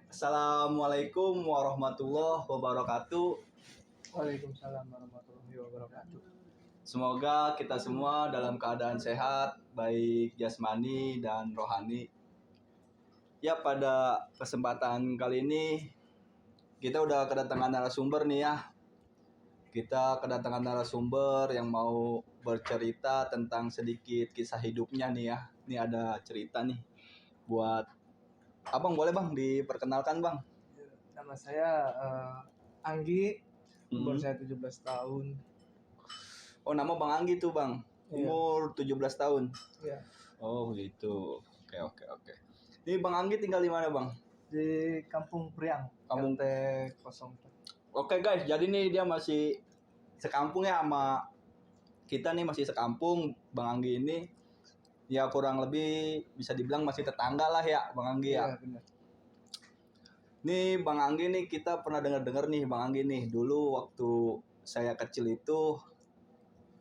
Assalamualaikum warahmatullahi wabarakatuh. Waalaikumsalam warahmatullahi wabarakatuh. Semoga kita semua dalam keadaan sehat, baik jasmani dan rohani. Ya, pada kesempatan kali ini kita udah kedatangan narasumber nih ya. Kita kedatangan narasumber yang mau bercerita tentang sedikit kisah hidupnya nih ya. Ini ada cerita nih buat Abang, boleh Bang diperkenalkan Bang? Nama saya Anggi, umur saya 17 tahun. Oh, nama Bang Anggi tuh Bang, umur 17 tahun. Iya. Oh gitu, oke. Ini Bang Anggi tinggal di mana Bang? Di Kampung Priang, Kampung RT 04. Oke guys, jadi nih dia masih sekampung ya sama kita nih, masih sekampung. Bang Anggi ini ya kurang lebih bisa dibilang masih tetangga lah ya Bang Anggi ya. Iya, benar. Nih Bang Anggi nih, kita pernah dengar nih Bang Anggi nih, dulu waktu saya kecil itu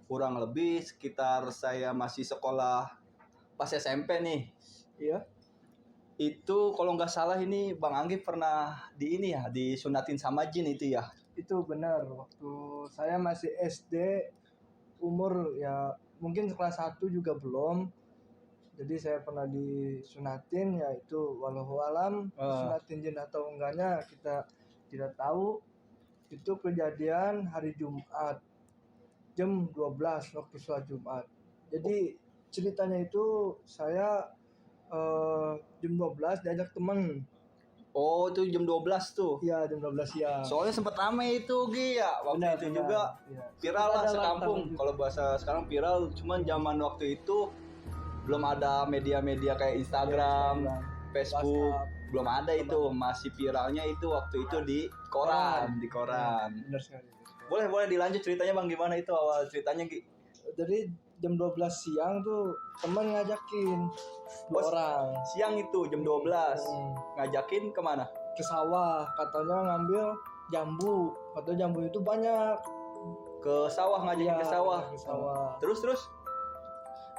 kurang lebih sekitar saya masih sekolah pas SMP nih. Iya. Itu kalau nggak salah ini Bang Anggi pernah disunatin sama jin itu ya. Itu benar. Waktu saya masih SD, umur ya mungkin kelas 1 juga belum. Jadi saya pernah disunatin, yaitu wallahu alam, disunatin jin atau enggaknya kita tidak tahu. Itu kejadian hari Jumat jam 12 waktu sholat Jumat. Jadi ceritanya itu saya jam 12 diajak teman. Oh, itu jam 12 tuh. Iya, jam 12 siang. Soalnya sempat rame itu Gi ya. Waktu Benar, itu benar. juga Iya. viral lah Ada sekampung. lantaran. Kalau bahasa sekarang viral, cuman zaman waktu itu belum ada media-media kayak Instagram, Facebook, WhatsApp. belum ada itu. Masih viralnya itu waktu itu di koran. Benar sekali. Boleh dilanjut ceritanya Bang, gimana itu awal ceritanya Gi? Jadi jam 12 siang tuh teman ngajakin dua orang Siang itu jam 12. Ngajakin kemana? ke sawah, katanya ngambil jambu. Katanya jambu itu banyak. Ke sawah, ngajakin Iya, ke sawah. ke sawah. Terus?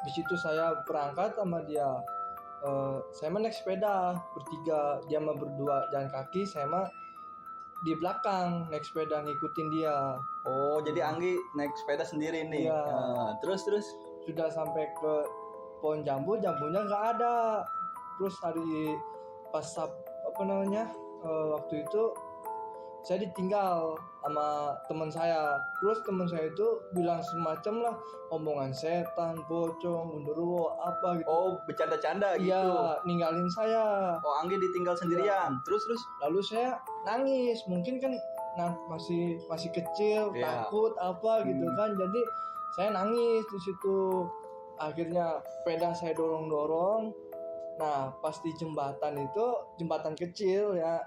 Di situ saya berangkat sama dia. Saya mah naik sepeda bertiga, dia mah berdua jalan kaki, saya mah di belakang naik sepeda ngikutin dia. Oh, jadi Anggi naik sepeda sendiri nih. Iya. Terus. Sudah sampai ke pohon jambu, jambunya nggak ada. Terus waktu itu saya ditinggal sama teman saya. Terus teman saya itu bilang semacam lah omongan setan, pocong, gundurwo apa gitu. Oh, bercanda-canda gitu. Iya, ninggalin saya. Oh, Anggi ditinggal sendirian. Terus. Lalu saya nangis, mungkin kan masih kecil, Iya. takut apa gitu kan. Jadi saya nangis di situ. Akhirnya sepeda saya dorong. Nah, pas di jembatan itu, jembatan kecil ya.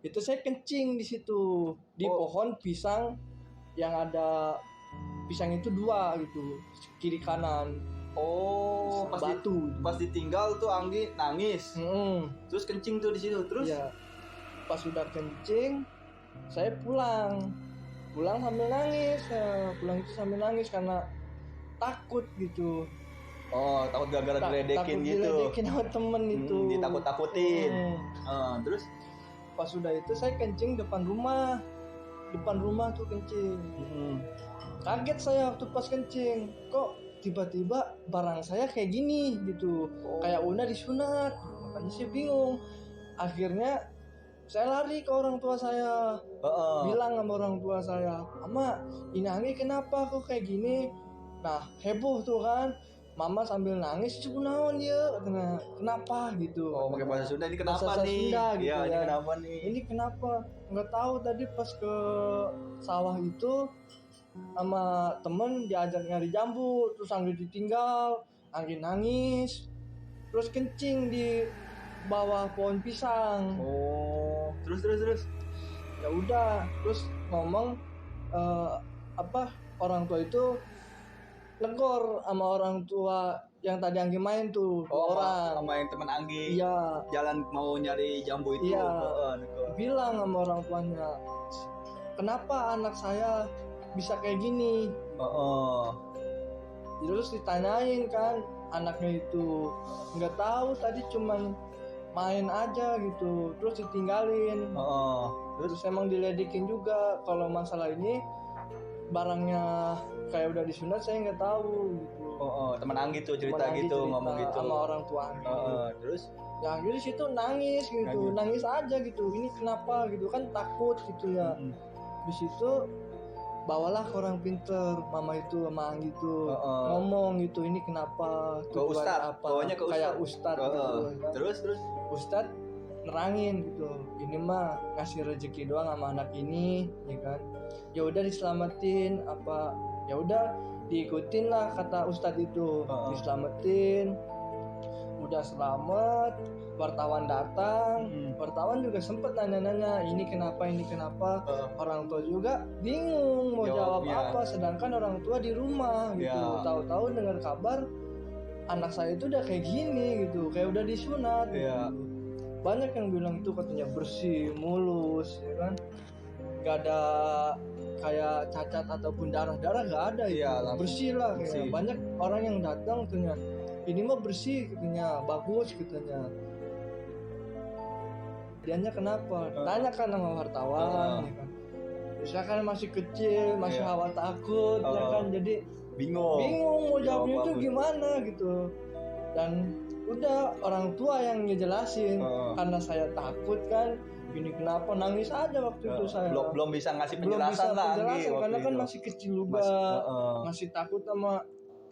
Itu saya kencing di situ, di pohon pisang yang ada pisang itu 2 gitu, kiri kanan. Oh, pas ditinggal tuh Anggi nangis. Terus kencing tuh di situ. Terus? Ya, pas sudah kencing, saya pulang sambil nangis. Pulang itu sambil nangis karena takut gitu. Oh, takut gara-gara diledekin takut gitu. Diledekin sama temen itu. Ditakut-takutin. Terus? Pas sudah itu saya kencing depan rumah tuh kencing. Kaget saya waktu pas kencing, kok tiba-tiba barang saya kayak gini gitu. Kayak udah disunat. Makanya saya bingung. Akhirnya saya lari ke orang tua saya. Bilang sama orang tua saya, "Mama, ini Anggi kenapa kok kayak gini?" Nah, heboh tuh kan. Mama sambil nangis, "Cukup dia?" Katanya, "Kenapa?" gitu. Oh, pakai bahasa Sunda, ini kenapa Bahasa nih? Sunda gitu Iya, ini kan. kenapa nih? Ini kenapa? Nggak tahu, tadi pas ke sawah itu sama temen diajak nyari jambu, terus Anggi ditinggal, Anggi nangis, terus kencing di bawah pohon pisang. Oh, terus. Ya udah, terus ngomong orang tua itu negor sama orang tua yang tadi Anggi main tuh, orang sama yang teman Anggi. Iya. Jalan mau nyari jambu itu. Iya. Bilang sama orang tuanya, "Kenapa anak saya bisa kayak gini?" Terus ditanyain kan, anaknya itu nggak tahu, tadi cuman main aja gitu, terus ditinggalin. Terus emang diledekin juga. Kalau masalah ini barangnya kayak udah disunat saya nggak tahu gitu. Teman Anggi tuh cerita gitu, ngomong gitu sama orang tua Anggi. Terus ya Anggi di situ nangis gitu, nangis aja gitu, ini kenapa gitu kan, takut gitu ya. Di situ bawalah ke orang pinter, mama itu sama Anggi itu ngomong gitu, ini kenapa, ke Ustadz, bawanya ke kayak Ustadz gitu, ya. Terus Ustadz nerangin gitu, ini mah ngasih rezeki doang sama anak ini, ya kan. Ya udah diselamatin apa, ya udah diikutin lah kata Ustadz itu, diselamatin. Udah selamat, wartawan datang, wartawan juga sempet nanya-nanya ini kenapa, orang tua juga bingung mau jawab apa, sedangkan orang tua di rumah gitu, tahu-tahu dengar kabar anak saya itu udah kayak gini gitu, kayak udah disunat gitu. Banyak yang bilang itu katanya bersih, mulus, ya kan, gak ada kayak cacat ataupun darah-darah, gak ada bersih lah kayak. Banyak orang yang datang katanya ini mah bersih katanya, bagus katanya. Dianya kenapa? Tanya kan sama wartawan, ya kan. Misalkan masih kecil, masih hawa takut, ya kan. Jadi bingung mau jawabnya itu gimana gitu. Dan udah orang tua yang ngejelasin, karena saya takut kan. Ini kenapa, nangis aja waktu itu saya. Belum bisa ngasih penjelasan lagi karena kan masih kecil juga, masih takut sama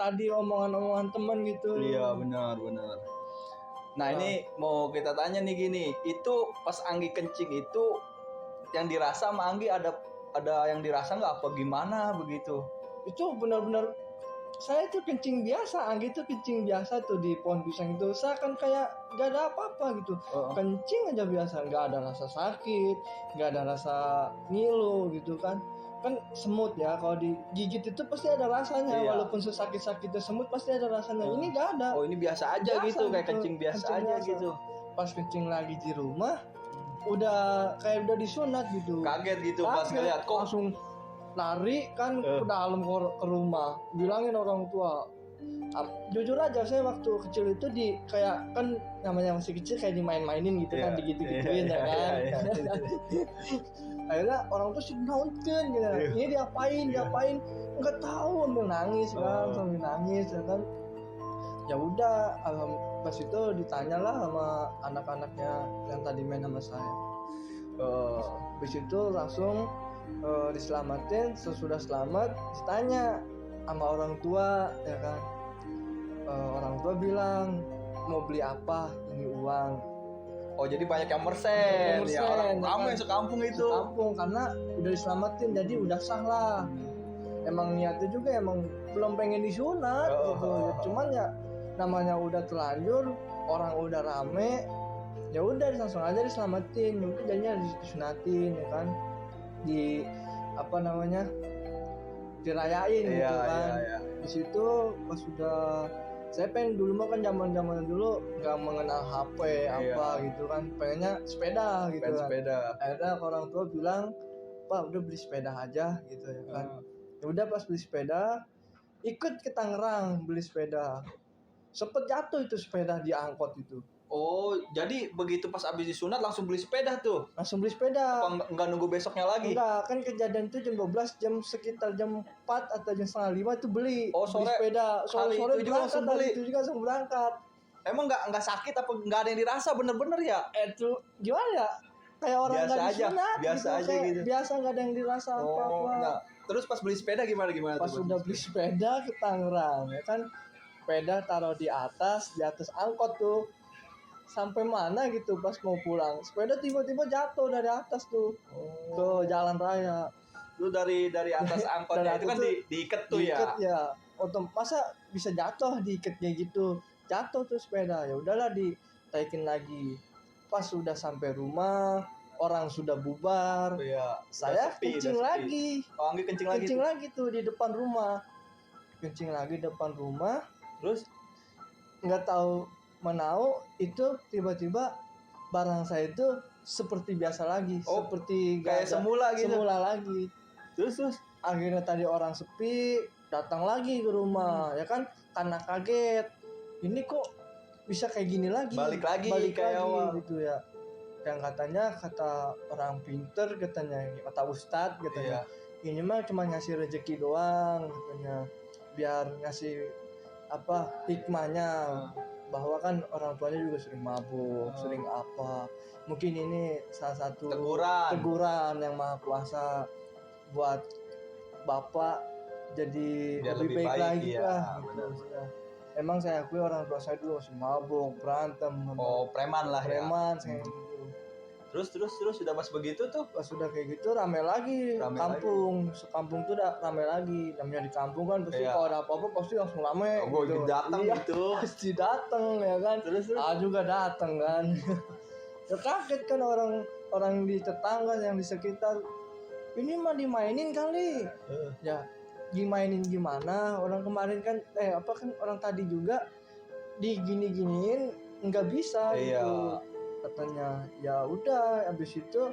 tadi omongan-omongan teman gitu. Iya benar. Nah ini mau kita tanya nih gini, itu pas Anggi kencing itu yang dirasa sama Anggi ada yang dirasa nggak apa gimana begitu? Itu benar-benar saya tuh kencing biasa, Anggi tuh kencing biasa tuh di pohon pisang itu, saya kan kayak gak ada apa-apa gitu, kencing aja biasa, nggak ada rasa sakit, nggak ada rasa ngilu gitu kan semut ya, kalau digigit itu pasti ada rasanya, walaupun sesakit-sakitnya semut pasti ada rasanya. Ini nggak ada. Ini biasa aja gitu, kayak kencing biasa aja gitu. Pas kencing lagi di rumah, udah kayak udah disunat gitu. Kaget gitu pas ngeliat kok. Langsung lari kan ke dalam ke rumah, bilangin orang tua. Jujur aja saya waktu kecil itu kayak kan namanya masih kecil kayak dimain-mainin gitu kan, digitu-gituin ya kan. Akhirnya orang tuh sih nonton gitu, ini diapain nggak tahu, sambil nangis ya kan. Ya udah, pas itu ditanya lah sama anak-anaknya yang tadi main sama saya. Habis itu langsung diselamatin. Sesudah selamat ditanya sama orang tua ya kan. Orang tua bilang mau beli apa, ini uang. Jadi banyak yang mersen ya, orang ramai sekampung itu. Sekampung karena udah diselamatin, jadi udah sah lah. Emang niatnya juga emang belum pengen disunat gitu. Cuman ya namanya udah terlanjur, orang udah rame, ya udah langsung aja diselamatin. Mungkin jadinya disunatin ya kan. Di apa namanya? Dirayain gitu kan. Di situ pas sudah saya pengen dulu mah kan zaman dulu nggak mengenal HP apa gitu kan, pengennya sepeda gitu kan. Akhirnya orang tua bilang, Pak udah beli sepeda aja gitu ya kan. Ya udah pas beli sepeda, ikut ke Tangerang beli sepeda. Sempet jatuh itu sepeda di angkot itu. Jadi begitu pas abis disunat langsung beli sepeda tuh? Langsung beli sepeda. Apa nggak nunggu besoknya lagi? Enggak, kan kejadian itu jam 12, sekitar jam 4 atau jam setengah 5 itu beli. Sore, beli sepeda. Sore itu juga langsung beli. Itu juga langsung berangkat. Emang nggak sakit apa nggak ada yang dirasa bener-bener ya? Itu gimana ya? Kayak orang nggak disunat. Biasa gitu, aja gitu. Biasa nggak ada yang dirasa apa-apa. Nah, terus pas beli sepeda gimana? Pas sudah beli sepeda ke Tangerang ya kan, sepeda taruh di atas angkot tuh. Sampai mana gitu pas mau pulang, sepeda tiba-tiba jatuh dari atas tuh ke jalan raya. Lu dari atas angkotnya itu kan diikat tuh ya. Masa bisa jatuh diikatnya gitu. Jatuh tuh sepeda. Ya udahlah ditaikin lagi. Pas sudah sampai rumah, orang sudah bubar. Saya kencing lagi. Anggi kencing lagi tuh di depan rumah. Kencing lagi depan rumah. Terus nggak tahu menau itu tiba-tiba barang saya itu seperti biasa lagi, seperti kayak semula lagi. Terus akhirnya tadi orang sepi, datang lagi ke rumah ya kan, karena kaget ini kok bisa kayak gini lagi, balik lagi kayak awal gitu ya. Yang kata orang pinter, kata ustadz katanya, ini mah cuma ngasih rezeki doang katanya, biar ngasih hikmahnya, bahwa kan orang tuanya juga sering mabuk, sering apa, mungkin ini salah satu teguran yang Maha Kuasa buat bapak jadi biar lebih baik lagi ya, lah gitu. Emang saya akui orang tua saya dulu masih mabuk, berantem, preman lah preman ya. Saya gitu. Terus sudah pas begitu tuh, pas sudah kayak gitu rame lagi kampung. Sekampung tuh udah rame lagi. Namanya di kampung kan pasti kalau ada apa-apa pasti langsung rame gitu. Datang gitu. Pasti datang ya kan. Terus juga datang kan. Ya kaget kan orang di tetangga yang di sekitar. Ini mah dimainin kali. Ya dimainin gimana? Orang kemarin kan orang tadi juga digini-giniin nggak bisa gitu. Katanya ya udah, habis itu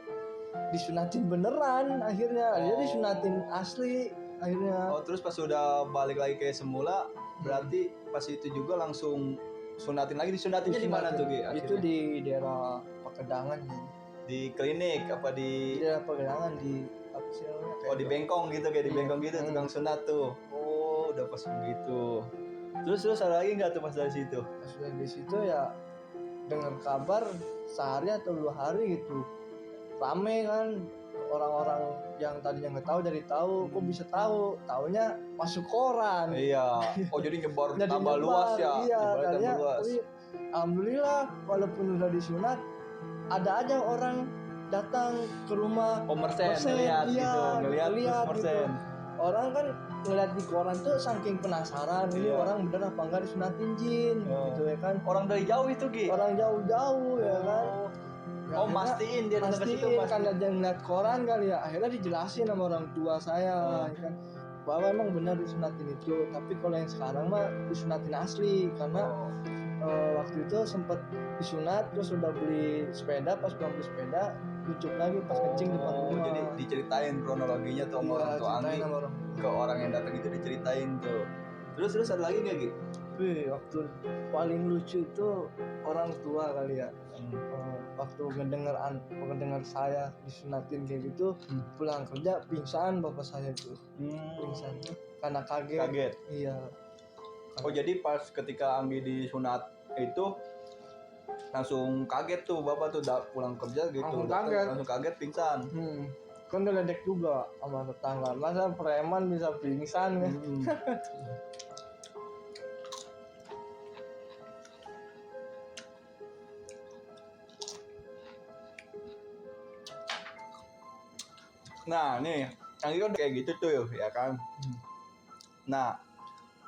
disunatin beneran akhirnya. Dia disunatin asli akhirnya. Terus pas udah balik lagi kayak semula, berarti pas itu juga langsung sunatin lagi. Disunatinnya di mana tuh, Gi? Itu di daerah Pakedangan ya. Di klinik apa di daerah Pakedangan di apa sih namanya? Di Bengkong gitu, kayak di Bengkong gitu tukang sunat tuh. Udah pas begitu. Terus ada lagi nggak tuh pas dari situ? Pas dari situ ya dengar kabar sehari atau 2 hari gitu rame kan, orang-orang yang tadinya nggak tahu jadi tahu. Kok bisa taunya masuk koran. Jadi nyebar tambah luas ya. Kayaknya alhamdulillah walaupun udah disunat ada aja orang datang ke rumah ngeliat gitu. Orang kan ngeliat di koran tuh saking penasaran, ini orang bener apa enggak disunatin jin gitu ya kan. Orang dari jauh itu, Gi? Orang jauh-jauh ya kan. Mastiin dia datang ke situ karena dia ngeliat koran kali ya. Akhirnya dijelasin sama orang tua saya ya kan, bahwa emang benar disunatin itu. Tapi kalau yang sekarang mah disunatin asli, karena waktu itu sempat disunat terus udah beli sepeda, pas pulang beli sepeda luncur lagi pas kencing depan rumah. Jadi diceritain kronologinya tuh sama orang tua Anggi ke orang yang datang itu, diceritain tuh. Terus ada lagi nggak, Gi? Waktu paling lucu itu orang tua kali ya. Waktu mendengar saya disunatin kayak gitu, pulang kerja pingsan bapak saya tuh. Pingsan karena kaget. Iya. Jadi pas ketika Anggi disunat itu langsung kaget tuh bapak tuh pulang kerja gitu, langsung kaget pingsan. Kan diledek juga sama tetangga, masa preman bisa pingsan kan. Nah nih Anggi kan kayak gitu tuh ya kan. Nah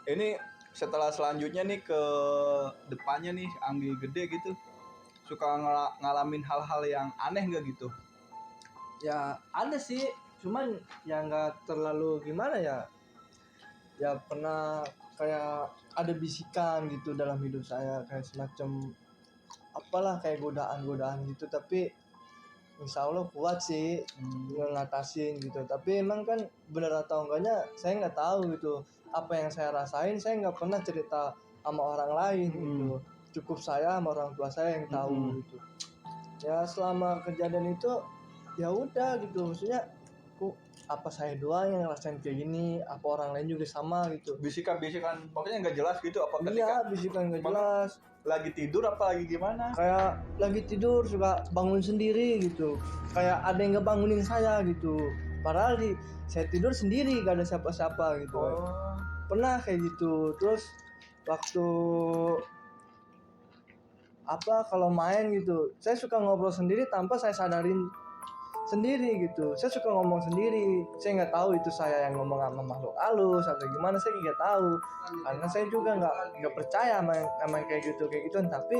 ini setelah selanjutnya nih ke depannya nih Anggi gede gitu, suka ngalamin hal-hal yang aneh nggak gitu? Ya ada sih, cuman ya nggak terlalu gimana ya. Ya pernah kayak ada bisikan gitu dalam hidup saya, kayak semacam apalah kayak godaan gitu, tapi insya Allah kuat sih ngatasin gitu. Tapi emang kan bener atau enggaknya saya nggak tahu gitu. Apa yang saya rasain saya nggak pernah cerita sama orang lain gitu. Cukup saya sama orang tua saya yang tahu gitu. Ya selama kejadian itu ya udah gitu, maksudnya kok apa saya doang yang ngerasain kayak gini, apa orang lain juga sama gitu. Bisikan pokoknya nggak jelas gitu, apa ketika iya bisikan nggak jelas, lagi tidur apa lagi gimana, kayak lagi tidur suka bangun sendiri gitu, kayak ada yang ngebangunin saya gitu, padahal saya tidur sendiri gak ada siapa-siapa gitu. Pernah kayak gitu. Terus waktu kalau main gitu saya suka ngobrol sendiri tanpa saya sadarin sendiri gitu. Saya suka ngomong sendiri, saya nggak tahu itu saya yang ngomong sama makhluk halus atau gimana, saya nggak tahu karena saya juga nggak percaya sama kayak gitu. Tapi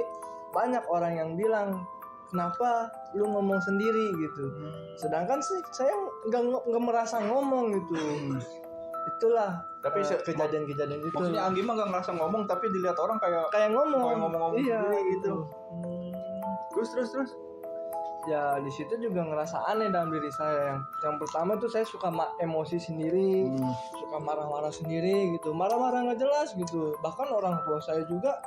banyak orang yang bilang kenapa lu ngomong sendiri gitu, sedangkan sih saya nggak merasa ngomong gitu. Itulah tapi kejadian gitu. Maksudnya Anggi mah nggak ngerasa ngomong, tapi dilihat orang kayak ngomong iya, sendiri gitu. Terus ya di situ juga ngerasa aneh dalam diri saya. Yang pertama tuh saya suka emosi sendiri, suka marah-marah sendiri gitu, marah-marah nggak jelas gitu. Bahkan orang tua saya juga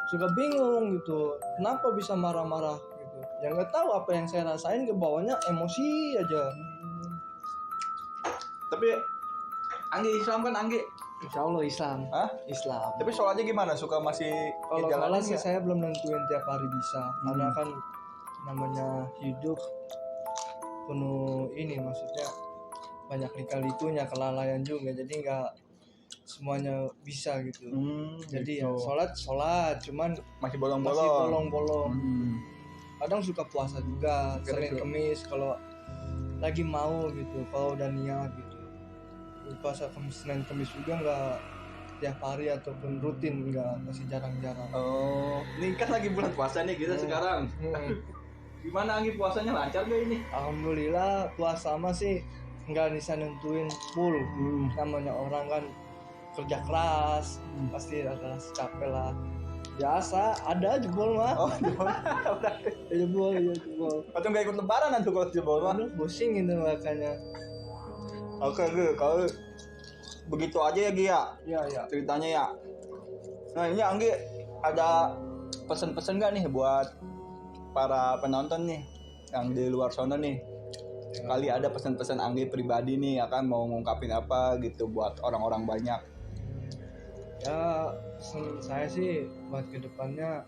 suka bingung gitu, kenapa bisa marah-marah gitu. Yang nggak tahu apa yang saya rasain, kebawahnya emosi aja. Tapi Anggi Islam kan Anggi? Insya Allah Islam. Hah? Islam. Tapi sholatnya gimana? Suka masih Kalau dijalanin sholat sih nggak? saya belum nentuin tiap hari bisa, karena kan namanya hidup penuh ini, maksudnya banyak lika-likunya, kelalaian juga, jadi nggak semuanya bisa gitu. Jadi ya gitu. sholat cuman Masih masih bolong-bolong. bolong-bolong. Kadang suka puasa juga Senin Gitu. Kemis kalau lagi mau gitu, kalau udah niat gitu. Puasa Senin Kemis juga nggak tiap hari ataupun rutin, nggak, masih jarang-jarang. Oh, ini kan lagi bulan puasa nih kita sekarang. Gimana Anggi puasanya lancar gak ini? Alhamdulillah puasa mah sih nggak bisa nentuin full. Namanya orang kan kerja keras, pasti ada capek lah. Biasa ada jebol mah. Oh, jebol. atau nggak ikut lebaran nanti kalau jebol mah? Aduh, pusing itu makanya. Oke, Gi, kalau begitu aja ya Gi ya Iya. ceritanya ya. Nah ini Anggi ada pesan-pesan nggak nih buat para penonton nih yang di luar sana nih? Kali ada pesan-pesan Anggi pribadi nih, akan mau ngungkapin apa gitu buat orang-orang banyak? Ya, pesan saya sih buat kedepannya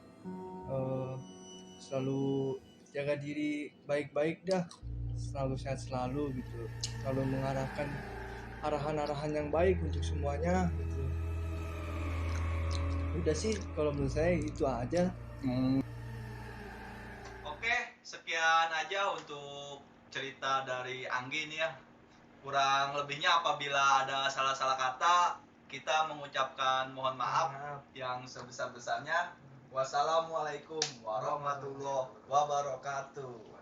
selalu jaga diri baik-baik dah, selalu sehat selalu gitu, selalu mengarahkan arahan-arahan yang baik untuk semuanya gitu. Udah sih kalau menurut saya itu aja. Oke, sekian aja untuk cerita dari Anggi nih ya. Kurang lebihnya apabila ada salah-salah kata, kita mengucapkan mohon maaf yang sebesar-besarnya. Wassalamualaikum warahmatullahi wabarakatuh.